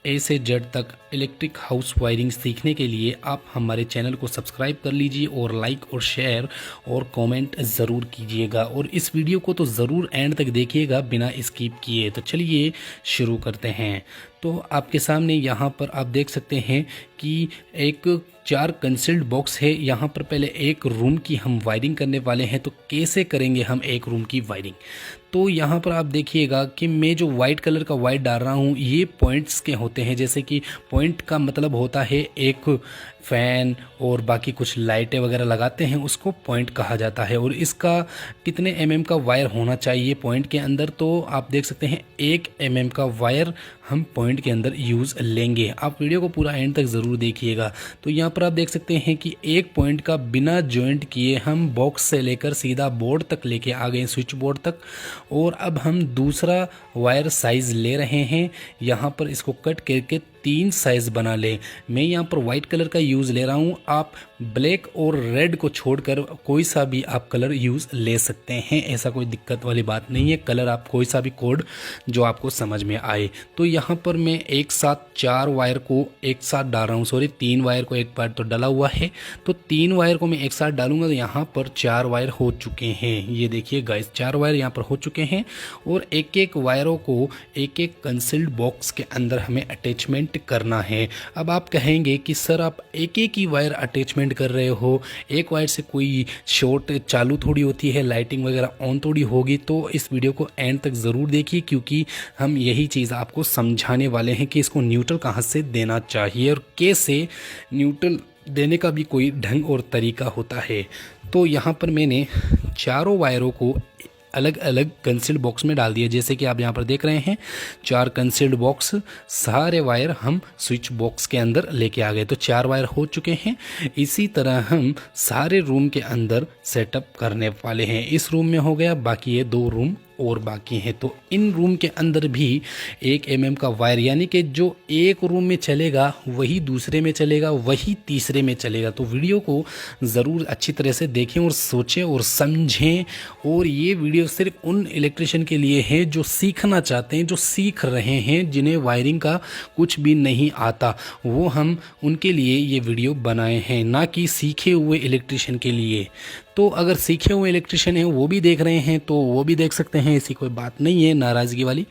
ए से जेड तक electric house wiring सीखने के लिए आप हमारे चैनल को सब्सक्राइब कर लीजिए और लाइक और शेयर और कमेंट ज़रूर कीजिएगा और इस वीडियो को तो ज़रूर एंड तक देखिएगा बिना स्किप किए। तो चलिए शुरू करते हैं। तो आपके सामने यहाँ पर आप देख सकते हैं कि एक 4 कंसील्ड बॉक्स है। यहाँ पर पहले एक रूम की हम वायरिंग करने वाले हैं। तो कैसे करेंगे हम एक रूम की वायरिंग? तो यहाँ पर आप देखिएगा कि मैं जो वाइट कलर का वायर डाल रहा हूँ ये पॉइंट्स के होते हैं। जैसे कि पॉइंट का मतलब होता है एक फ़ैन और बाकी कुछ लाइटें वगैरह लगाते हैं, उसको पॉइंट कहा जाता है। और इसका कितने एमएम का वायर होना चाहिए पॉइंट के अंदर? तो आप देख सकते हैं 1 एमएम का वायर हम पॉइंट के अंदर यूज़ लेंगे। आप वीडियो को पूरा एंड तक ज़रूर देखिएगा। तो यहाँ पर आप देख सकते हैं कि एक पॉइंट का बिना जॉइंट किए हम बॉक्स से लेकर सीधा बोर्ड तक लेके आ गए, स्विच बोर्ड तक। और अब हम दूसरा वायर साइज़ ले रहे हैं। यहाँ पर इसको कट करके 3 साइज़ बना लें। मैं यहाँ पर वाइट कलर का यूज़ ले रहा हूँ। आप ब्लैक और रेड को छोड़कर कोई सा भी आप कलर यूज़ ले सकते हैं, ऐसा कोई दिक्कत वाली बात नहीं है। कलर आप कोई सा भी कोड जो आपको समझ में आए। तो यहाँ पर मैं एक साथ 4 वायर को एक साथ डाल रहा हूँ। सॉरी, 3 वायर को एक बार तो डाला हुआ है, तो 3 वायर को मैं एक साथ डालूंगा। तो यहाँ पर 4 वायर हो चुके हैं। ये देखिए गाइस, 4 वायर यहाँ पर हो चुके हैं। और एक एक वायरों को एक एक कंसील्ड बॉक्स के अंदर हमें अटैचमेंट करना है। अब आप कहेंगे कि सर आप एक एक ही वायर अटैचमेंट कर रहे हो, एक वायर से कोई शॉर्ट चालू थोड़ी होती है, लाइटिंग वगैरह ऑन थोड़ी होगी। तो इस वीडियो को एंड तक ज़रूर देखिए, क्योंकि हम यही चीज़ आपको समझाने वाले हैं कि इसको न्यूट्रल कहाँ से देना चाहिए और कैसे न्यूट्रल देने का भी कोई ढंग और तरीका होता है। तो यहाँ पर मैंने चारों वायरों को अलग अलग कंसील्ड बॉक्स में डाल दिया। जैसे कि आप यहाँ पर देख रहे हैं 4 कंसील्ड बॉक्स, सारे वायर हम स्विच बॉक्स के अंदर लेके आ गए। तो 4 वायर हो चुके हैं। इसी तरह हम सारे रूम के अंदर सेटअप करने वाले हैं। इस रूम में हो गया, बाकी ये 2 रूम और बाकी है। तो इन रूम के अंदर भी 1 एमएम का वायर, यानी कि जो एक रूम में चलेगा वही दूसरे में चलेगा, वही तीसरे में चलेगा। तो वीडियो को ज़रूर अच्छी तरह से देखें और सोचें और समझें। और ये वीडियो सिर्फ उन इलेक्ट्रिशियन के लिए है जो सीखना चाहते हैं, जो सीख रहे हैं, जिन्हें वायरिंग का कुछ भी नहीं आता। वो हम उनके लिए ये वीडियो बनाए हैं, ना कि सीखे हुए इलेक्ट्रिशियन के लिए। तो अगर सीखे हुए इलेक्ट्रिशियन हैं वो भी देख रहे हैं तो वो भी देख सकते हैं, ऐसी कोई बात नहीं है नाराज़गी वाली।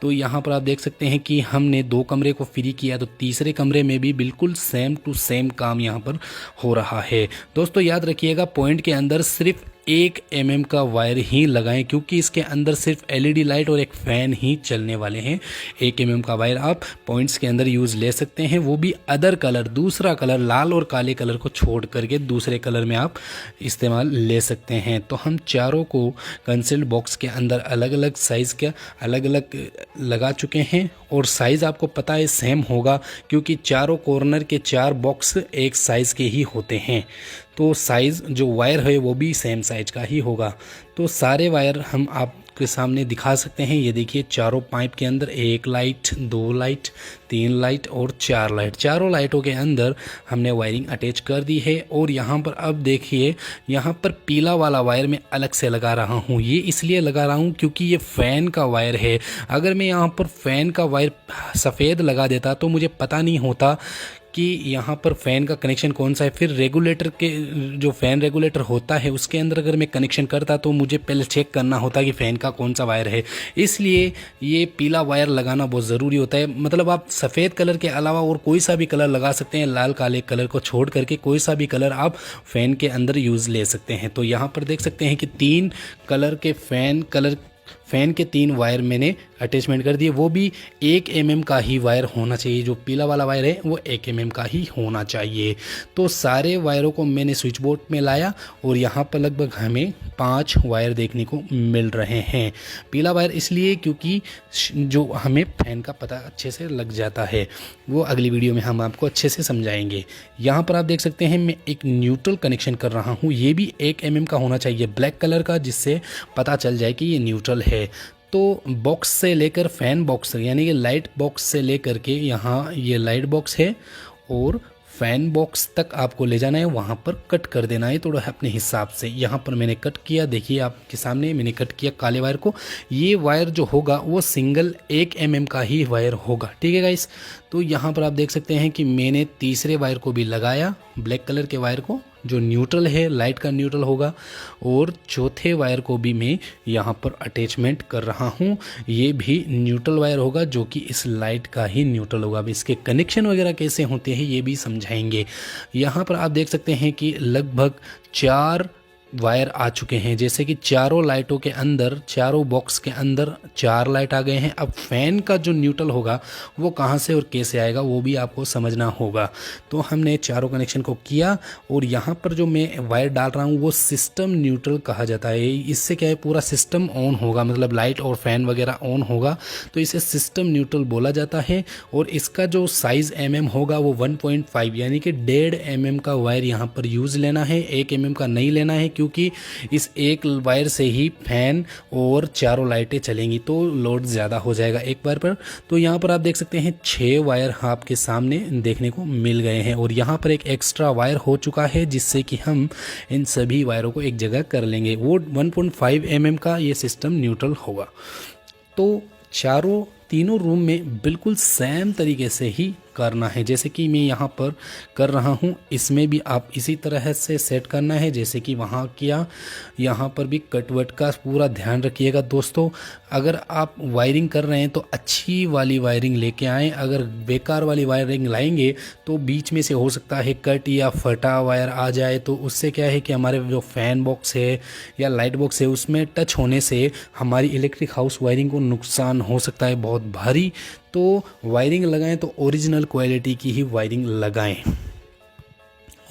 तो यहाँ पर आप देख सकते हैं कि हमने 2 कमरे को फ्री किया, तो तीसरे कमरे में भी बिल्कुल सेम टू सेम काम यहाँ पर हो रहा है। दोस्तों याद रखिएगा, पॉइंट के अंदर सिर्फ 1 एमएम का वायर ही लगाएं, क्योंकि इसके अंदर सिर्फ एलईडी लाइट और एक फ़ैन ही चलने वाले हैं। 1 एमएम का वायर आप पॉइंट्स के अंदर यूज़ ले सकते हैं, वो भी अदर कलर, दूसरा कलर, लाल और काले कलर को छोड़ करके दूसरे कलर में आप इस्तेमाल ले सकते हैं। तो हम चारों को कंसील्ड बॉक्स के अंदर अलग अलग साइज़ का अलग अलग लगा चुके हैं। और साइज़ आपको पता है सेम होगा, क्योंकि चारों कॉर्नर के 4 बॉक्स एक साइज़ के ही होते हैं। तो साइज़ जो वायर है वो भी सेम साइज का ही होगा। तो सारे वायर हम आपके सामने दिखा सकते हैं। ये देखिए, चारों पाइप के अंदर 1 लाइट, 2 लाइट, 3 लाइट और 4 लाइट, चारों लाइटों के अंदर हमने वायरिंग अटैच कर दी है। और यहाँ पर अब देखिए, यहाँ पर पीला वाला वायर मैं अलग से लगा रहा हूँ। ये इसलिए लगा रहा हूँ क्योंकि ये फ़ैन का वायर है। अगर मैं यहाँ पर फ़ैन का वायर सफ़ेद लगा देता तो मुझे पता नहीं होता कि यहाँ पर फ़ैन का कनेक्शन कौन सा है। फिर रेगुलेटर के जो फ़ैन रेगुलेटर होता है उसके अंदर अगर मैं कनेक्शन करता तो मुझे पहले चेक करना होता कि फ़ैन का कौन सा वायर है। इसलिए ये पीला वायर लगाना बहुत ज़रूरी होता है। मतलब आप सफ़ेद कलर के अलावा और कोई सा भी कलर लगा सकते हैं, लाल काले कलर को छोड़ करके कोई सा भी कलर आप फ़ैन के अंदर यूज़ ले सकते हैं। तो यहाँ पर देख सकते हैं कि 3 कलर के फ़ैन के 3 वायर मैंने अटैचमेंट कर दिए। वो भी 1 एमएम का ही वायर होना चाहिए। जो पीला वाला वायर है वो 1 एमएम का ही होना चाहिए। तो सारे वायरों को मैंने स्विच बोर्ड में लाया और यहाँ पर लगभग हमें 5 वायर देखने को मिल रहे हैं। पीला वायर इसलिए क्योंकि जो हमें फ़ैन का पता अच्छे से लग जाता है, वो अगली वीडियो में हम आपको अच्छे से समझाएंगे। यहाँ पर आप देख सकते हैं मैं एक न्यूट्रल कनेक्शन कर रहा हूँ। ये भी 1 एमएम का होना चाहिए, ब्लैक कलर का, जिससे पता चल जाए कि ये न्यूट्रल है। तो बॉक्स से लेकर फ़ैन बॉक्स यानी कि लाइट बॉक्स से लेकर के यहाँ ये लाइट बॉक्स है और फ़ैन बॉक्स तक आपको ले जाना है, वहाँ पर कट कर देना है थोड़ा अपने हिसाब से। यहाँ पर मैंने कट किया, देखिए आपके सामने मैंने कट किया काले वायर को। ये वायर जो होगा वो सिंगल 1 mm का ही वायर होगा, ठीक है गाइस। तो यहाँ पर आप देख सकते हैं कि मैंने तीसरे वायर को भी लगाया, ब्लैक कलर के वायर को जो न्यूट्रल है, लाइट का न्यूट्रल होगा, और चौथे वायर को भी मैं यहाँ पर अटैचमेंट कर रहा हूँ। ये भी न्यूट्रल वायर होगा जो कि इस लाइट का ही न्यूट्रल होगा। अब इसके कनेक्शन वगैरह कैसे होते हैं ये भी समझाएंगे। यहाँ पर आप देख सकते हैं कि लगभग 4 वायर आ चुके हैं, जैसे कि चारों लाइटों के अंदर, चारों बॉक्स के अंदर 4 लाइट आ गए हैं। अब फैन का जो न्यूट्रल होगा वो कहाँ से और कैसे आएगा वो भी आपको समझना होगा। तो हमने चारों कनेक्शन को किया, और यहाँ पर जो मैं वायर डाल रहा हूँ वो सिस्टम न्यूट्रल कहा जाता है। इससे क्या है, पूरा सिस्टम ऑन होगा, मतलब लाइट और फैन वगैरह ऑन होगा, तो इसे सिस्टम न्यूट्रल बोला जाता है। और इसका जो साइज़ होगा वो 1.5 यानी कि 1.5 का वायर यहाँ पर यूज़ लेना है, 1 का नहीं लेना है, क्योंकि इस एक वायर से ही फैन और चारों लाइटें चलेंगी तो लोड ज़्यादा हो जाएगा एक वायर पर। तो यहाँ पर आप देख सकते हैं 6 वायर आपके सामने देखने को मिल गए हैं, और यहाँ पर एक एक्स्ट्रा वायर हो चुका है जिससे कि हम इन सभी वायरों को एक जगह कर लेंगे। वो 1.5 mm का ये सिस्टम न्यूट्रल होगा। तो तीनों रूम में बिल्कुल सेम तरीके से ही करना है, जैसे कि मैं यहाँ पर कर रहा हूँ। इसमें भी आप इसी तरह से सेट करना है जैसे कि वहाँ किया। यहाँ पर भी कटवट का पूरा ध्यान रखिएगा दोस्तों। अगर आप वायरिंग कर रहे हैं तो अच्छी वाली वायरिंग लेके आएँ, अगर बेकार वाली वायरिंग लाएंगे तो बीच में से हो सकता है कट या फटा वायर आ जाए, तो उससे क्या है कि हमारे जो फ़ैन बॉक्स है या लाइट बॉक्स है उसमें टच होने से हमारी इलेक्ट्रिक हाउस वायरिंग को नुकसान हो सकता है बहुत भारी। तो वायरिंग लगाएं तो ओरिजिनल क्वालिटी की ही वायरिंग लगाएं।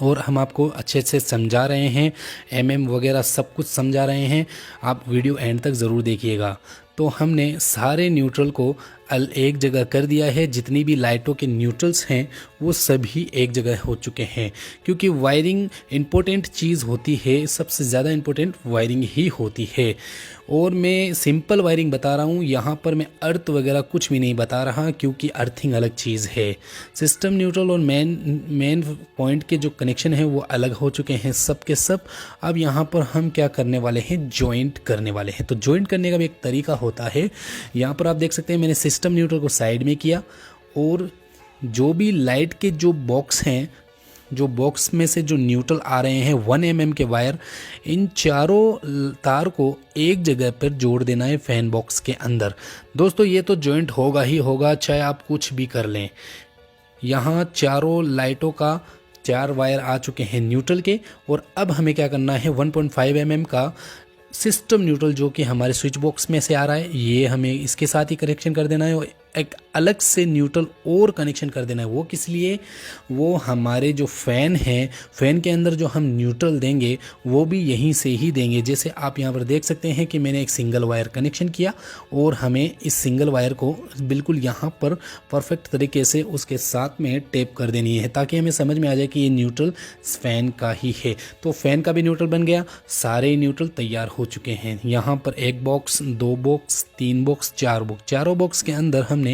और हम आपको अच्छे से समझा रहे हैं, वगैरह सब कुछ समझा रहे हैं, आप वीडियो एंड तक ज़रूर देखिएगा। तो हमने सारे न्यूट्रल को एक जगह कर दिया है, जितनी भी लाइटों के न्यूट्रल्स हैं वो सभी एक जगह हो चुके हैं, क्योंकि वायरिंग इम्पोर्टेंट चीज़ होती है, सबसे ज़्यादा इम्पोर्टेंट वायरिंग ही होती है। और मैं सिंपल वायरिंग बता रहा हूँ, यहाँ पर मैं अर्थ वगैरह कुछ भी नहीं बता रहा, क्योंकि अर्थिंग अलग चीज़ है। सिस्टम न्यूट्रल और मेन पॉइंट के जो कनेक्शन है वो अलग हो चुके हैं सब के सब। अब यहाँ पर हम क्या करने वाले हैं, जॉइंट करने वाले हैं। तो जॉइंट करने का भी एक तरीका होता है। यहाँ पर आप देख सकते हैं मैंने सिस्टम न्यूट्रल को साइड में किया, और जो भी लाइट के जो बॉक्स हैं, जो बॉक्स में से जो न्यूट्रल आ रहे हैं 1 mm के वायर, इन चारों तार को एक जगह पर जोड़ देना है फैन बॉक्स के अंदर। दोस्तों ये तो जॉइंट होगा ही होगा, चाहे आप कुछ भी कर लें। यहाँ चारों लाइटों का 4 वायर आ चुके हैं न्यूट्रल के, और अब हमें क्या करना है, 1.5 mm का सिस्टम न्यूट्रल जो कि हमारे स्विच बॉक्स में से आ रहा है, ये हमें इसके साथ ही कनेक्शन कर देना है। और एक अलग से न्यूट्रल और कनेक्शन कर देना है। वो किस लिए, वो हमारे जो फ़ैन है, फ़ैन के अंदर जो हम न्यूट्रल देंगे वो भी यहीं से ही देंगे। जैसे आप यहाँ पर देख सकते हैं कि मैंने एक सिंगल वायर कनेक्शन किया, और हमें इस सिंगल वायर को बिल्कुल यहाँ पर परफेक्ट तरीके से उसके साथ में टेप कर देनी है, ताकि हमें समझ में आ जाए कि ये न्यूट्रल फ़ैन का ही है। तो फ़ैन का भी न्यूट्रल बन गया, सारे न्यूट्रल तैयार हो चुके हैं। यहाँ पर 1 बॉक्स, 2 बॉक्स, 3 बॉक्स, 4 बॉक्स, चारों बॉक्स के अंदर हमने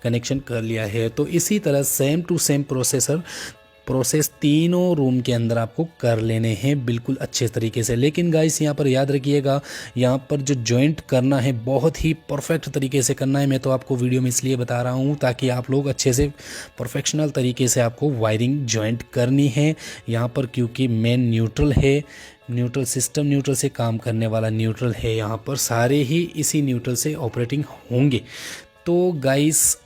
कनेक्शन कर लिया है। तो इसी तरह सेम टू सेम प्रोसेस तीनों रूम के अंदर आपको कर लेने हैं बिल्कुल अच्छे तरीके से। लेकिन गाइस यहाँ पर याद रखिएगा, यहाँ पर जो जॉइंट करना है बहुत ही परफेक्ट तरीके से करना है। मैं तो आपको वीडियो में इसलिए बता रहा हूँ ताकि आप लोग अच्छे से परफेक्शनल तरीके से आपको वायरिंग जॉइंट करनी है यहाँ पर, क्योंकि मेन न्यूट्रल है, न्यूट्रल सिस्टम न्यूट्रल से काम करने वाला न्यूट्रल है। यहाँ पर सारे ही इसी न्यूट्रल से ऑपरेटिंग होंगे। तो गाइस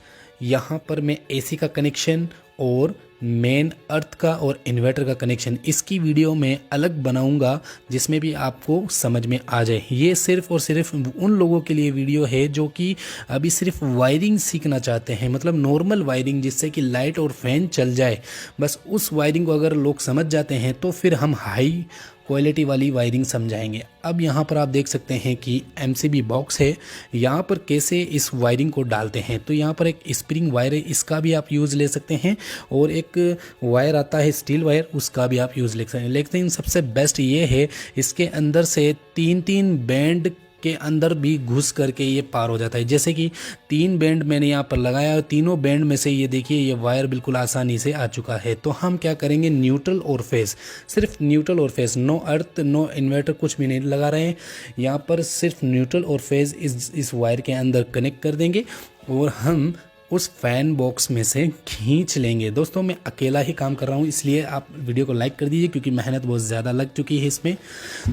यहाँ पर मैं एसी का कनेक्शन और मेन अर्थ का और इन्वर्टर का कनेक्शन इसकी वीडियो में अलग बनाऊंगा, जिसमें भी आपको समझ में आ जाए। ये सिर्फ और सिर्फ उन लोगों के लिए वीडियो है जो कि अभी सिर्फ वायरिंग सीखना चाहते हैं, मतलब नॉर्मल वायरिंग जिससे कि लाइट और फैन चल जाए। बस उस वायरिंग को अगर लोग समझ जाते हैं तो फिर हम हाई क्वालिटी वाली वायरिंग समझाएंगे। अब यहाँ पर आप देख सकते हैं कि MCB बॉक्स है, यहाँ पर कैसे इस वायरिंग को डालते हैं। तो यहाँ पर एक स्प्रिंग वायर है, इसका भी आप यूज़ ले सकते हैं, और एक वायर आता है स्टील वायर, उसका भी आप यूज़ ले सकते हैं। लेकिन सबसे बेस्ट ये है, इसके अंदर से 3-3 बैंड के अंदर भी घुस करके ये पार हो जाता है। जैसे कि 3 बैंड मैंने यहाँ पर लगाया और तीनों बैंड में से ये देखिए ये वायर बिल्कुल आसानी से आ चुका है। तो हम क्या करेंगे, न्यूट्रल और फेस, सिर्फ न्यूट्रल और फेस, नो अर्थ नो इन्वर्टर कुछ भी नहीं लगा रहे हैं यहाँ पर, सिर्फ न्यूट्रल और फेस इस वायर के अंदर कनेक्ट कर देंगे और हम उस फैन बॉक्स में से खींच लेंगे। दोस्तों मैं अकेला ही काम कर रहा हूँ, इसलिए आप वीडियो को लाइक कर दीजिए क्योंकि मेहनत बहुत ज़्यादा लग चुकी है इसमें।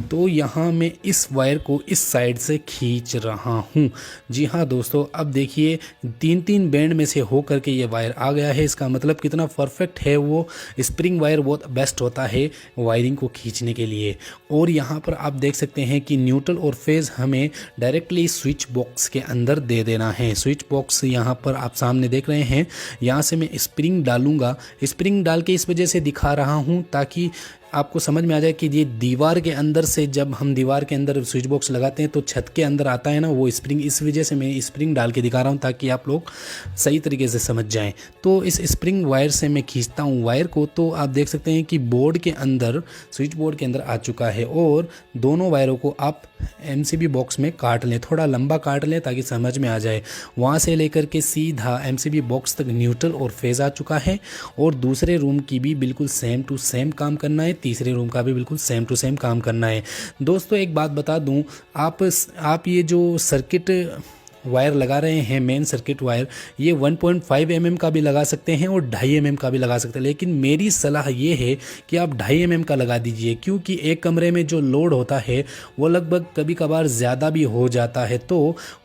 तो यहाँ मैं इस वायर को इस साइड से खींच रहा हूँ। जी हाँ दोस्तों, अब देखिए 3 बैंड में से हो करके ये वायर आ गया है। इसका मतलब कितना परफेक्ट है, वो स्प्रिंग वायर बहुत बेस्ट होता है वायरिंग को खींचने के लिए। और यहाँ पर आप देख सकते हैं कि न्यूट्रल और फेज हमें डायरेक्टली स्विच बॉक्स के अंदर दे देना है। स्विच बॉक्स यहाँ पर आप सामने देख रहे हैं, यहाँ से मैं स्प्रिंग डालूंगा। स्प्रिंग डाल के इस वजह से दिखा रहा हूँ ताकि आपको समझ में आ जाए कि ये दीवार के अंदर से, जब हम दीवार के अंदर स्विच बॉक्स लगाते हैं तो छत के अंदर आता है ना वो स्प्रिंग, इस वजह से मैं स्प्रिंग डाल के दिखा रहा हूँ ताकि आप लोग सही तरीके से समझ जाएं। तो इस स्प्रिंग वायर से मैं खींचता हूँ वायर को, तो आप देख सकते हैं कि बोर्ड के अंदर, स्विच बोर्ड के अंदर आ चुका है। और दोनों वायरों को आप MCB बॉक्स में काट लें, थोड़ा लंबा काट लें ताकि समझ में आ जाए। वहाँ से लेकर के सीधा MCB बॉक्स तक न्यूट्रल और फेज आ चुका है। और दूसरे रूम की भी बिल्कुल सेम टू सेम काम करना है, तीसरे रूम का भी बिल्कुल सेम टू सेम काम करना है। दोस्तों एक बात बता दूं, आप ये जो सर्किट वायर लगा रहे हैं, मेन सर्किट वायर, ये 1.5 mm का भी लगा सकते हैं और 2.5 mm का भी लगा सकते हैं, लेकिन मेरी सलाह ये है कि आप 2.5 mm का लगा दीजिए क्योंकि एक कमरे में जो लोड होता है वो लगभग कभी कभार ज़्यादा भी हो जाता है। तो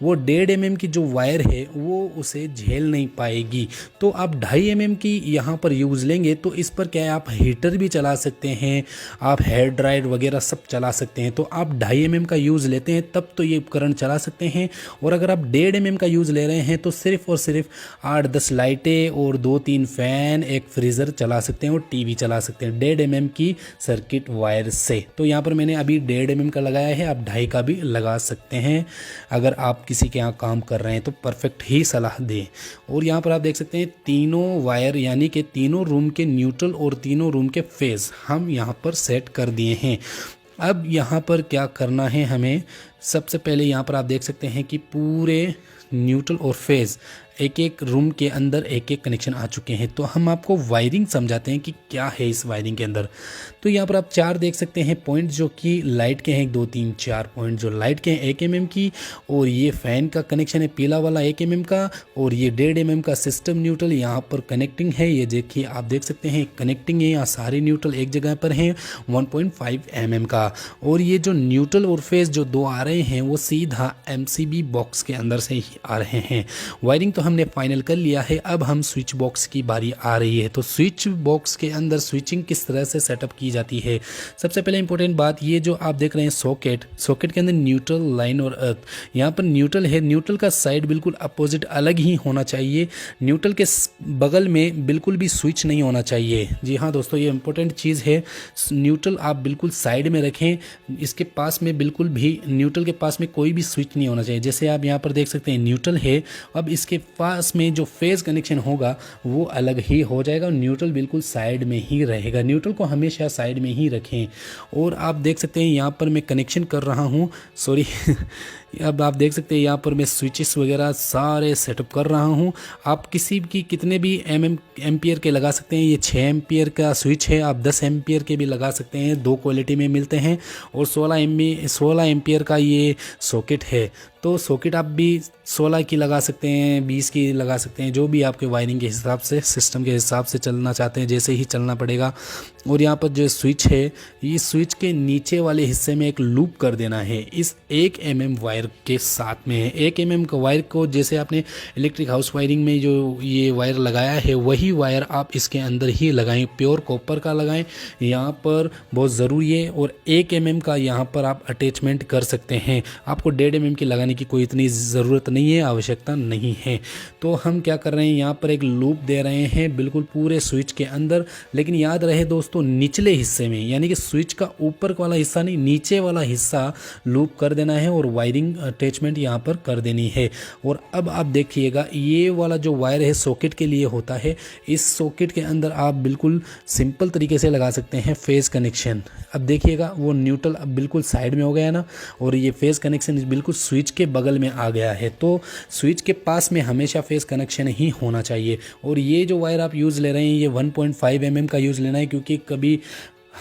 वो 1.5 mm की जो वायर है वो उसे झेल नहीं पाएगी। तो आप 2.5 mm की यहाँ पर यूज़ लेंगे तो इस पर क्या है, आप हीटर भी चला सकते हैं, आप हेयर ड्रायर वगैरह सब चला सकते हैं। तो आप 2.5 mm का यूज़ लेते हैं तब तो ये उपकरण चला सकते हैं। और अगर आप 1.5 mm का यूज़ ले रहे हैं तो सिर्फ और सिर्फ 8-10 लाइटें और 2-3 फैन, एक फ्रीज़र चला सकते हैं और टीवी चला सकते हैं 1.5 mm की सर्किट वायर से। तो यहाँ पर मैंने अभी 1.5 mm का लगाया है, आप 2.5 का भी लगा सकते हैं अगर आप किसी के यहाँ काम कर रहे हैं तो परफेक्ट ही सलाह दें। और यहाँ पर आप देख सकते हैं तीनों वायर यानी कि तीनों रूम के न्यूट्रल और तीनों रूम के फेज़ हम यहाँ पर सेट कर दिए हैं। अब यहाँ पर क्या करना है हमें, सबसे पहले यहाँ पर आप देख सकते हैं कि पूरे न्यूट्रल और फेज़ एक एक रूम के अंदर एक एक कनेक्शन आ चुके हैं। तो हम आपको वायरिंग समझाते हैं कि क्या है इस वायरिंग के अंदर। तो यहाँ पर आप 4 देख सकते हैं पॉइंट जो कि लाइट के हैं, 2 3 4 पॉइंट जो लाइट के हैं 1 mm की, और ये फैन का कनेक्शन है पीला वाला 1 mm का, और ये 1.5 mm का सिस्टम न्यूट्रल यहाँ पर कनेक्टिंग है। ये देखिए आप देख सकते हैं कनेक्टिंग है, यहाँ सारे न्यूट्रल एक जगह पर हैं 1.5 mm का। और ये जो न्यूट्रल और फेज जो 2 आ रहे हैं वो सीधा MCB बॉक्स के अंदर से ही आ रहे हैं। वायरिंग तो हमने फाइनल कर लिया है, अब हम स्विच बॉक्स की बारी आ रही है। तो स्विच बॉक्स के अंदर स्विचिंग किस तरह से सेटअप की जाती है, सबसे पहले इंपॉर्टेंट बात, ये जो आप देख रहे हैं सॉकेट के अंदर न्यूट्रल, लाइन और अर्थ, यहाँ पर न्यूट्रल है, न्यूट्रल का साइड बिल्कुल अपोजिट अलग ही होना चाहिए, न्यूट्रल के बगल में बिल्कुल भी स्विच नहीं होना चाहिए। जी हाँ दोस्तों, ये इंपॉर्टेंट चीज़ है, न्यूट्रल आप बिल्कुल साइड में रखें, इसके पास में बिल्कुल भी न्यूट्रल के पास में कोई भी स्विच नहीं होना चाहिए। जैसे आप यहाँ पर देख सकते हैं न्यूट्रल है, अब इसके पास में जो फेज कनेक्शन होगा वो अलग ही हो जाएगा, न्यूट्रल बिल्कुल साइड में ही रहेगा। न्यूट्रल को हमेशा साइड में ही रखें। और आप देख सकते हैं यहाँ पर मैं कनेक्शन कर रहा हूँ, सॉरी अब आप देख सकते हैं यहाँ पर मैं स्विचेस वगैरह सारे सेटअप कर रहा हूँ। आप किसी की कितने भी एम्पियर के लगा सकते हैं, ये 6 एम्पियर का स्विच है, आप 10 एम्पियर के भी लगा सकते हैं, 2 क्वालिटी में मिलते हैं। और 16 एम्पियर का ये सॉकेट है, तो सॉकेट आप भी 16 की लगा सकते हैं, 20 की लगा सकते हैं, जो भी आपके वायरिंग के हिसाब से, सिस्टम के हिसाब से चलना चाहते हैं जैसे ही चलना पड़ेगा। और यहाँ पर जो स्विच है, ये स्विच के नीचे वाले हिस्से में एक लूप कर देना है इस 1 mm वायर के साथ में है। 1 mm का वायर को जैसे आपने इलेक्ट्रिक हाउस वायरिंग में जो ये वायर लगाया है वही वायर आप इसके अंदर ही लगाएं, प्योर कॉपर का लगाएं, यहाँ पर बहुत ज़रूरी है। और 1 mm का यहाँ पर आप अटैचमेंट कर सकते हैं, आपको 1.5 mm की लगाने की कोई इतनी ज़रूरत नहीं है, आवश्यकता नहीं है। तो हम क्या कर रहे हैं, यहाँ पर एक लूप दे रहे हैं बिल्कुल पूरे स्विच के अंदर, लेकिन याद रहे दोस्तों निचले हिस्से में, यानी कि स्विच का ऊपर वाला हिस्सा नहीं, नीचे वाला हिस्सा लूप कर देना है और वायरिंग वायरिंग अटैचमेंट यहाँ पर कर देनी है। और अब आप देखिएगा ये वाला जो वायर है सॉकेट के लिए होता है, इस सॉकेट के अंदर आप बिल्कुल सिंपल तरीके से लगा सकते हैं फेस कनेक्शन। अब देखिएगा वो न्यूट्रल अब बिल्कुल साइड में हो गया ना, और ये फेस कनेक्शन बिल्कुल स्विच के बगल में आ गया है। तो स्विच के पास में हमेशा फेस कनेक्शन ही होना चाहिए। और ये जो वायर आप यूज़ ले रहे हैं ये 1.5 mm का यूज़ लेना है, क्योंकि कभी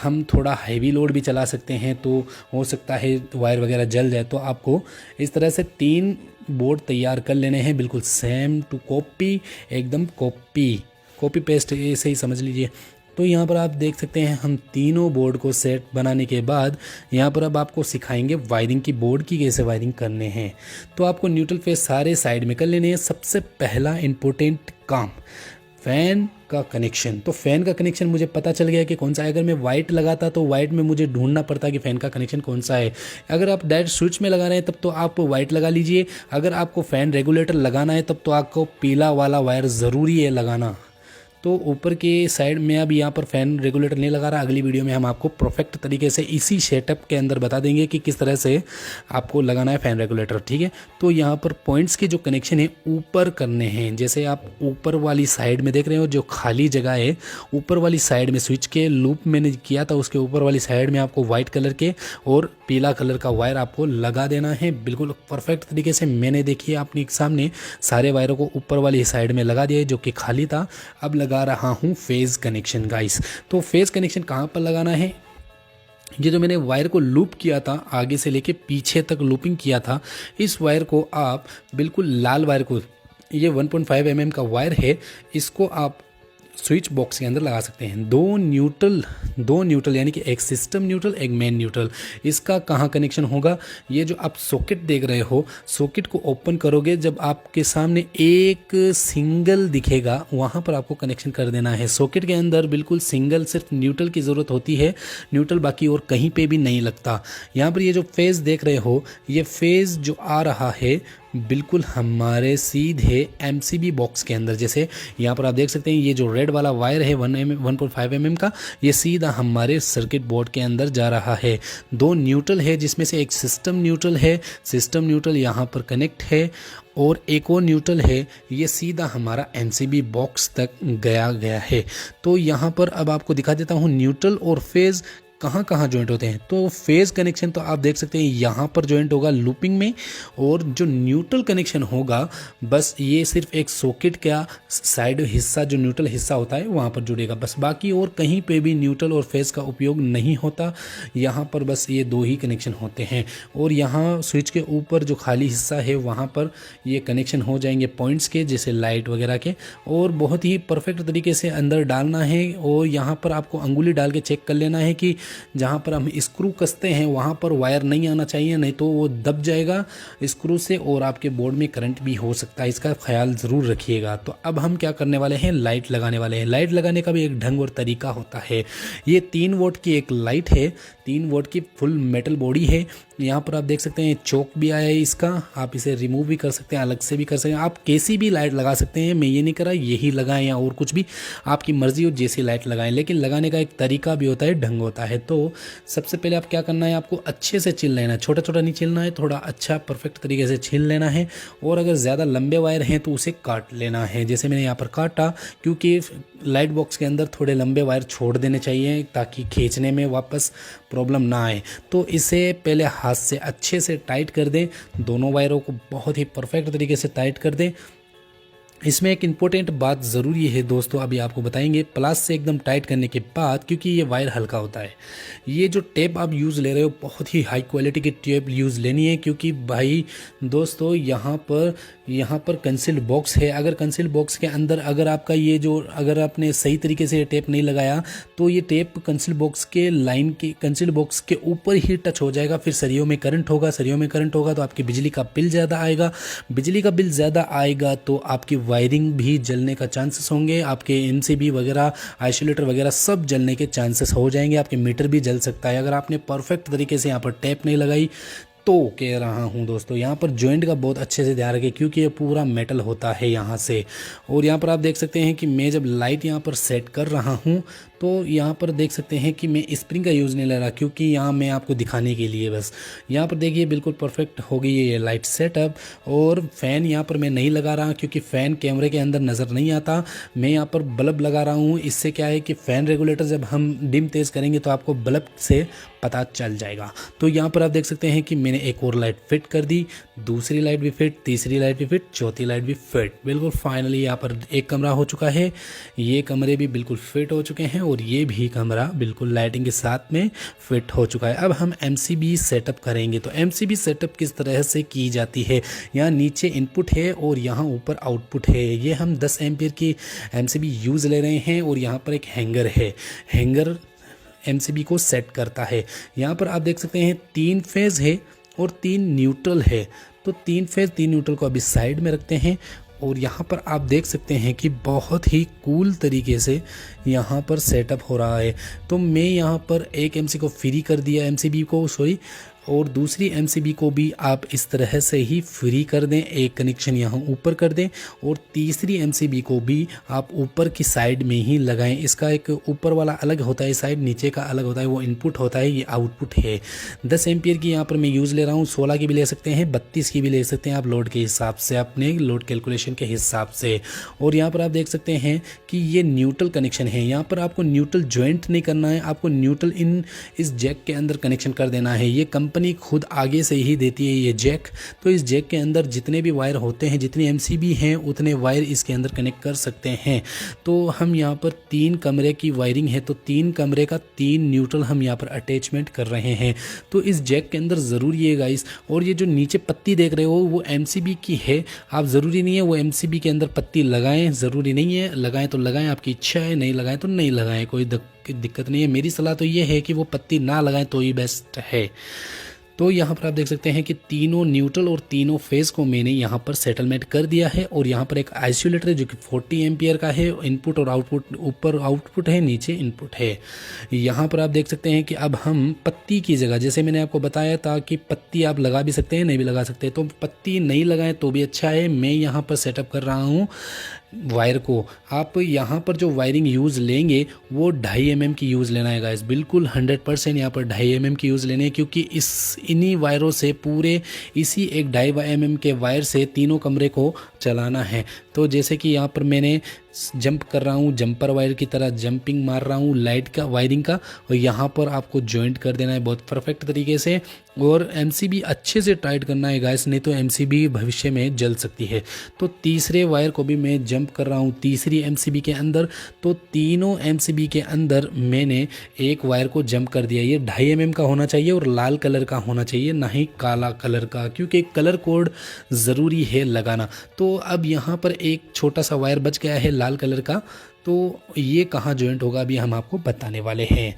हम थोड़ा हैवी लोड भी चला सकते हैं तो हो सकता है वायर वगैरह जल जाए। तो आपको इस तरह से 3 बोर्ड तैयार कर लेने हैं, बिल्कुल सेम टू कॉपी, एकदम कॉपी पेस्ट ऐसे ही समझ लीजिए। तो यहाँ पर आप देख सकते हैं हम तीनों बोर्ड को सेट बनाने के बाद यहाँ पर अब आपको सिखाएंगे वायरिंग की, बोर्ड की कैसे वायरिंग करने हैं। तो आपको न्यूट्रल फेस सारे साइड में कर लेने हैं। सबसे पहला इम्पोर्टेंट काम फ़ैन का कनेक्शन। तो फ़ैन का कनेक्शन मुझे पता चल गया कि कौन सा है। अगर मैं वाइट लगाता तो वाइट में मुझे ढूंढना पड़ता कि फ़ैन का कनेक्शन कौन सा है। अगर आप डायरेक्ट स्विच में लगा रहे हैं तब तो आप वाइट लगा लीजिए। अगर आपको फ़ैन रेगुलेटर लगाना है तब तो आपको पीला वाला वायर ज़रूरी है लगाना। तो ऊपर के साइड में अब यहाँ पर फ़ैन रेगुलेटर नहीं लगा रहा। अगली वीडियो में हम आपको परफेक्ट तरीके से इसी सेटअप के अंदर बता देंगे कि किस तरह से आपको लगाना है फ़ैन रेगुलेटर, ठीक है। तो यहाँ पर पॉइंट्स के जो कनेक्शन है ऊपर करने हैं। जैसे आप ऊपर वाली साइड में देख रहे हो जो खाली जगह है, ऊपर वाली साइड में स्विच के लूप मैंने किया था उसके ऊपर वाली साइड में आपको वाइट कलर के और पीला कलर का वायर आपको लगा देना है बिल्कुल परफेक्ट तरीके से। मैंने देखिए अपने सामने सारे वायरों को ऊपर वाली साइड में लगा दिया जो कि खाली था। अब लगा रहा हूं फेज कनेक्शन गाइस। तो फेज कनेक्शन कहां पर लगाना है, ये जो मैंने वायर को लूप किया था आगे से लेके पीछे तक लूपिंग किया था, इस वायर को आप बिल्कुल लाल वायर को, ये 1.5 mm का वायर है, इसको आप स्विच बॉक्स के अंदर लगा सकते हैं। दो न्यूट्रल यानी कि एक सिस्टम न्यूट्रल एक मेन न्यूट्रल। इसका कहाँ कनेक्शन होगा, ये जो आप सॉकेट देख रहे हो, सॉकेट को ओपन करोगे जब आपके सामने एक सिंगल दिखेगा वहाँ पर आपको कनेक्शन कर देना है। सॉकेट के अंदर बिल्कुल सिंगल सिर्फ न्यूट्रल की ज़रूरत होती है, न्यूट्रल बाकी और कहीं पे भी नहीं लगता। यहाँ पर ये जो फेज़ देख रहे हो, ये फेज़ जो आ रहा है बिल्कुल हमारे सीधे MCB बॉक्स के अंदर। जैसे यहाँ पर आप देख सकते हैं ये जो रेड वाला वायर है 1.5 mm का, ये सीधा हमारे सर्किट बोर्ड के अंदर जा रहा है। 2 न्यूट्रल है जिसमें से एक सिस्टम न्यूट्रल है, सिस्टम न्यूट्रल यहाँ पर कनेक्ट है, और एक और न्यूट्रल है ये सीधा हमारा MCB बॉक्स तक गया है। तो यहाँ पर अब आपको दिखा देता हूँ न्यूट्रल और फेज़ कहाँ कहाँ ज्वाइंट होते हैं। तो फेज़ कनेक्शन तो आप देख सकते हैं यहाँ पर ज्वाइंट होगा लूपिंग में, और जो न्यूट्रल कनेक्शन होगा बस ये सिर्फ एक सॉकेट का साइड हिस्सा जो न्यूट्रल हिस्सा होता है वहाँ पर जुड़ेगा बस, बाकी और कहीं पे भी न्यूट्रल और फेज़ का उपयोग नहीं होता। यहाँ पर बस ये 2 ही कनेक्शन होते हैं, और यहाँ स्विच के ऊपर जो खाली हिस्सा है वहाँ पर ये कनेक्शन हो जाएंगे पॉइंट्स के, जैसे लाइट वगैरह के, और बहुत ही परफेक्ट तरीके से अंदर डालना है। और यहाँ पर आपको अंगुली डाल के चेक कर लेना है कि जहाँ पर हम स्क्रू कसते हैं वहाँ पर वायर नहीं आना चाहिए, नहीं तो वो दब जाएगा स्क्रू से और आपके बोर्ड में करंट भी हो सकता है, इसका ख्याल ज़रूर रखिएगा। तो अब हम क्या करने वाले हैं, लाइट लगाने वाले हैं। लाइट लगाने का भी एक ढंग और तरीका होता है। ये 3 वोल्ट की एक लाइट है, 3 वोल्ट की फुल मेटल बॉडी है। यहाँ पर आप देख सकते हैं चौक भी आया है इसका, आप इसे रिमूव भी कर सकते हैं, अलग से भी कर सकते हैं, आप कैसी भी लाइट लगा सकते हैं। मैं ये नहीं करा यही लगाएं या और कुछ भी, आपकी मर्जी हो जैसी लाइट लगाएं, लेकिन लगाने का एक तरीका भी होता है, ढंग होता है। तो सबसे पहले आप क्या करना है, आपको अच्छे से छील लेना है, छोटा छोटा नहीं छीलना है, थोड़ा अच्छा परफेक्ट तरीके से छील लेना है। और अगर ज़्यादा लंबे वायर हैं तो उसे काट लेना है, जैसे मैंने यहाँ पर काटा, क्योंकि लाइट बॉक्स के अंदर थोड़े लंबे वायर छोड़ देने चाहिए ताकि खींचने में वापस प्रॉब्लम ना आए। तो इसे पहले हाथ से अच्छे से टाइट कर दें, दोनों वायरों को बहुत ही परफेक्ट तरीके से टाइट कर दें। इसमें एक इम्पोर्टेंट बात ज़रूरी है दोस्तों, अभी आपको बताएंगे। प्लास से एकदम टाइट करने के बाद, क्योंकि ये वायर हल्का होता है, ये जो टेप आप यूज़ ले रहे हो बहुत ही हाई क्वालिटी की टेप यूज़ लेनी है, क्योंकि भाई दोस्तों यहाँ पर कंसील्ड बॉक्स है। अगर कंसील्ड बॉक्स के अंदर अगर आपका ये जो, अगर आपने सही तरीके से ये टेप नहीं लगाया तो ये टेप कंसील्ड बॉक्स के लाइन के कंसील्ड बॉक्स के ऊपर ही टच हो जाएगा, फिर सरियों में करंट होगा, सरियों में करंट होगा तो आपकी बिजली का बिल ज़्यादा आएगा, बिजली का बिल ज़्यादा आएगा तो आपकी वायरिंग भी जलने का चांसेस होंगे, आपके MCB वगैरह आइसोलेटर वगैरह सब जलने के चांसेस हो जाएंगे, आपके मीटर भी जल सकता है। अगर आपने परफेक्ट तरीके से यहाँ पर टेप नहीं लगाई तो कह रहा हूँ दोस्तों, यहाँ पर जॉइंट का बहुत अच्छे से ध्यान रखें क्योंकि ये पूरा मेटल होता है यहाँ से। और यहाँ पर आप देख सकते हैं कि मैं जब लाइट यहाँ पर सेट कर रहा हूँ तो यहाँ पर देख सकते हैं कि मैं स्प्रिंग का यूज़ नहीं ले रहा, क्योंकि यहाँ मैं आपको दिखाने के लिए बस। यहाँ पर देखिए बिल्कुल परफेक्ट हो गई है ये लाइट सेटअप। और फ़ैन यहाँ पर मैं नहीं लगा रहा क्योंकि फ़ैन कैमरे के अंदर नज़र नहीं आता। मैं यहाँ पर बल्ब लगा रहा हूँ, इससे क्या है कि फ़ैन रेगुलेटर जब हम डिम तेज़ करेंगे तो आपको बल्ब से पता चल जाएगा। तो यहाँ पर आप देख सकते हैं कि मैंने एक और लाइट फिट कर दी, दूसरी लाइट भी फिट, तीसरी लाइट भी फिट, चौथी लाइट भी फिट। बिल्कुल फाइनली यहाँ पर एक कमरा हो चुका है, ये कमरे भी बिल्कुल फिट हो चुके हैं और ये भी कमरा बिल्कुल लाइटिंग के साथ में फिट हो चुका है। अब हम MCB सेटअप करेंगे। तो MCB सेटअप किस तरह से की जाती है, यहाँ नीचे इनपुट है और यहाँ ऊपर आउटपुट है। ये हम 10 एम्पियर की MCB यूज़ ले रहे हैं और यहाँ पर एक हैंगर है, हैंगर MCB को सेट करता है। यहाँ पर आप देख सकते हैं 3 फेज़ है और 3 न्यूट्रल है। तो 3 फेज़ 3 न्यूट्रल को अभी साइड में रखते हैं और यहाँ पर आप देख सकते हैं कि बहुत ही कूल तरीके से यहाँ पर सेटअप हो रहा है। तो मैं यहाँ पर एक MC को फ्री कर दिया, MCB को सॉरी, और दूसरी MCB को भी आप इस तरह से ही फ्री कर दें, एक कनेक्शन यहाँ ऊपर कर दें और तीसरी MCB को भी आप ऊपर की साइड में ही लगाएं। इसका एक ऊपर वाला अलग होता है साइड, नीचे का अलग होता है, वो इनपुट होता है, ये आउटपुट है। 10 एम्पियर की यहाँ पर मैं यूज़ ले रहा हूँ, 16 की भी ले सकते हैं, 32 की भी ले सकते हैं आप लोड के हिसाब से, अपने लोड कैलकुलेशन के हिसाब से। और यहाँ पर आप देख सकते हैं कि ये न्यूट्रल कनेक्शन है। यहाँ पर आपको न्यूट्रल ज्वाइंट नहीं करना है, आपको न्यूट्रल इस जैक के अंदर कनेक्शन कर देना है। ये कंपनी खुद आगे से ही देती है ये जैक। तो इस जैक के अंदर जितने भी वायर होते हैं, जितनी MCB हैं उतने वायर इसके अंदर कनेक्ट कर सकते हैं। तो हम यहाँ पर 3 कमरे की वायरिंग है, तो 3 कमरे का 3 न्यूट्रल हम यहाँ पर अटैचमेंट कर रहे हैं। तो इस जैक के अंदर ज़रूरी है गाइस। और ये जो नीचे पत्ती देख रहे हो वो MCB की है, आप ज़रूरी नहीं है वो MCB के अंदर पत्ती लगाएं, ज़रूरी नहीं है, लगाएं तो लगाएं, आपकी इच्छा है, नहीं लगाएं तो नहीं लगाएं, कोई दिक्कत नहीं है। मेरी सलाह तो ये है कि वो पत्ती ना लगाएं तो ही बेस्ट है। तो यहाँ पर आप देख सकते हैं कि तीनों न्यूट्रल और तीनों फेज़ को मैंने यहाँ पर सेटलमेंट कर दिया है। और यहाँ पर एक आइसोलेटर है जो कि 40 एम्पियर का है, इनपुट और आउटपुट, ऊपर आउटपुट है, नीचे इनपुट है। यहाँ पर आप देख सकते हैं कि अब हम पत्ती की जगह, जैसे मैंने आपको बताया था कि पत्ती आप लगा भी सकते हैं, नहीं भी लगा सकते, तो पत्ती नहीं लगाएं तो भी अच्छा है। मैं यहाँ पर सेटअप कर रहा हूँ वायर को। आप यहाँ पर जो वायरिंग यूज़ लेंगे वो 2.5 mm की यूज़ लेना है गाइस, बिल्कुल 100% यहाँ पर 2.5 mm की यूज़ लेने हैं, क्योंकि इन्हीं वायरों से पूरे इसी एक 2.5 mm के वायर से तीनों कमरे को चलाना है। तो जैसे कि यहाँ पर मैंने जंप कर रहा हूँ, जंपर वायर की तरह जंपिंग मार रहा हूँ लाइट का वायरिंग का, और यहाँ पर आपको जॉइंट कर देना है बहुत परफेक्ट तरीके से। और MCB अच्छे से टाइट करना है गाइस, नहीं तो MCB भविष्य में जल सकती है। तो तीसरे वायर को भी मैं जंप कर रहा हूँ तीसरी MCB के अंदर। तो तीनों MCB के अंदर मैंने एक वायर को जंप कर दिया। ये 2.5 mm का होना चाहिए और लाल कलर का होना चाहिए, ना ही काला कलर का, क्योंकि कलर कोड ज़रूरी है लगाना। तो अब यहाँ पर एक छोटा सा वायर बच गया है लाल कलर का, तो ये कहाँ जॉइंट होगा अभी हम आपको बताने वाले हैं।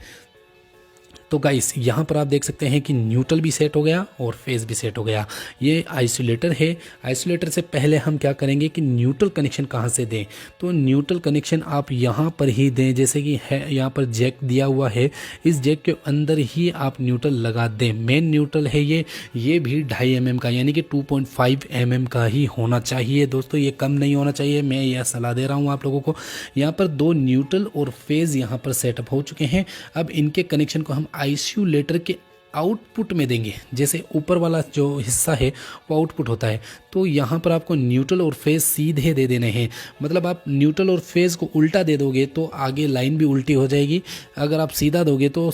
तो गाइस यहाँ पर आप देख सकते हैं कि न्यूट्रल भी सेट हो गया और फेज़ भी सेट हो गया। ये आइसोलेटर है। आइसोलेटर से पहले हम क्या करेंगे कि न्यूट्रल कनेक्शन कहाँ से दें, तो न्यूट्रल कनेक्शन आप यहाँ पर ही दें। जैसे कि है यहाँ पर जैक दिया हुआ है, इस जैक के अंदर ही आप न्यूट्रल लगा दें। मेन न्यूट्रल है ये भी 2.5 mm का, यानी कि 2.5 mm का ही होना चाहिए दोस्तों, ये कम नहीं होना चाहिए। मैं यह सलाह दे रहा हूँ आप लोगों को। यहाँ पर 2 न्यूट्रल और फेज़ यहाँ पर सेटअप हो चुके हैं। अब इनके कनेक्शन को हम आइसोलेटर के आउटपुट में देंगे। जैसे ऊपर वाला जो हिस्सा है वो आउटपुट होता है, तो यहाँ पर आपको न्यूट्रल और फेज़ सीधे दे देने हैं। मतलब आप न्यूट्रल और फेज़ को उल्टा दे दोगे तो आगे लाइन भी उल्टी हो जाएगी, अगर आप सीधा दोगे तो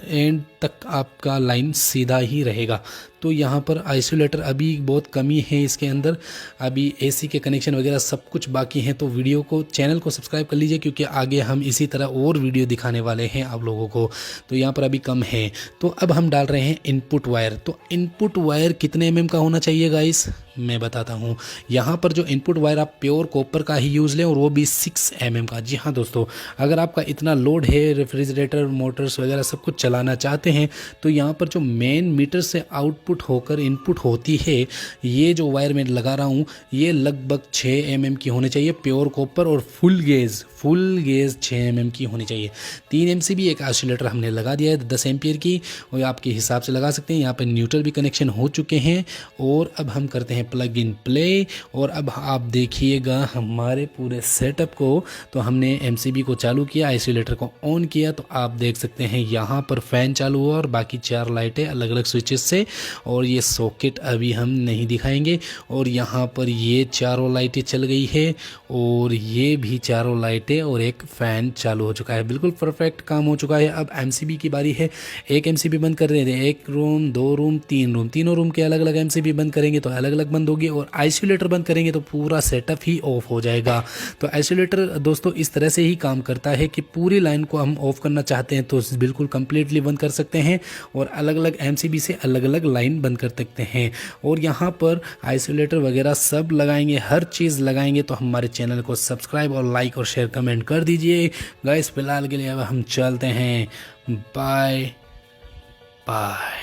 एंड तक आपका लाइन सीधा ही रहेगा। तो यहाँ पर आइसोलेटर अभी बहुत कमी है इसके अंदर, अभी AC के कनेक्शन वगैरह सब कुछ बाकी हैं। तो वीडियो को, चैनल को सब्सक्राइब कर लीजिए, क्योंकि आगे हम इसी तरह और वीडियो दिखाने वाले हैं आप लोगों को। तो यहाँ पर अभी कम है। तो अब हम डाल रहे हैं इनपुट वायर। तो इनपुट वायर कितने mm का होना चाहिए गाइस, मैं बताता हूँ। यहाँ पर जो इनपुट वायर आप प्योर कॉपर का ही यूज़ लें और वो भी 6 mm का। जी हाँ दोस्तों, अगर आपका इतना लोड है, रेफ्रिजरेटर मोटर्स वगैरह सब कुछ चलाना चाहते हैं, तो यहाँ पर जो मेन मीटर से आउटपुट होकर इनपुट होती है, ये जो वायर मैं लगा रहा हूँ ये लगभग 6 mm की होनी चाहिए प्योर कॉपर, और फुल गेज 6 mm की होनी चाहिए। 3 MCB एक आइसोलेटर हमने लगा दिया है 10 एम्पियर की, और आपके हिसाब से लगा सकते हैं। यहाँ पर न्यूट्रल भी कनेक्शन हो चुके हैं, और अब हम करते हैं प्लग इन प्ले। और अब आप देखिएगा हमारे पूरे सेटअप को, तो हमने MCB को चालू किया, आइसोलेटर को ऑन किया, तो आप देख सकते हैं यहाँ पर फैन चालू हुआ और बाकी 4 लाइटें अलग अलग स्विचेस से, और ये सॉकेट अभी हम नहीं दिखाएंगे। और यहाँ पर ये चारों लाइटें चल गई है, और ये भी चारों लाइटें, और एक फ़ैन चालू हो चुका है। बिल्कुल परफेक्ट काम हो चुका है। अब MCB की बारी है। एक MCB बंद कर रहे थे, 1 रूम 2 रूम 3 रूम, तीनों रूम के अलग अलग MCB बंद करेंगे तो अलग अलग बंद होगी, और आइसोलेटर बंद करेंगे तो पूरा सेटअप ही ऑफ हो जाएगा। तो आइसोलेटर दोस्तों इस तरह से ही काम करता है कि पूरी लाइन को हम ऑफ करना चाहते हैं तो बिल्कुल कंप्लीटली बंद कर सकते हैं, और अलग अलग MCB से अलग अलग लाइन बंद कर सकते हैं। और यहाँ पर आइसोलेटर वगैरह सब लगाएंगे, हर चीज़ लगाएंगे। तो हमारे चैनल को सब्सक्राइब और लाइक और शेयर कमेंट कर दीजिए गाइस। फिलहाल के लिए अब हम चलते हैं, बाय बाय।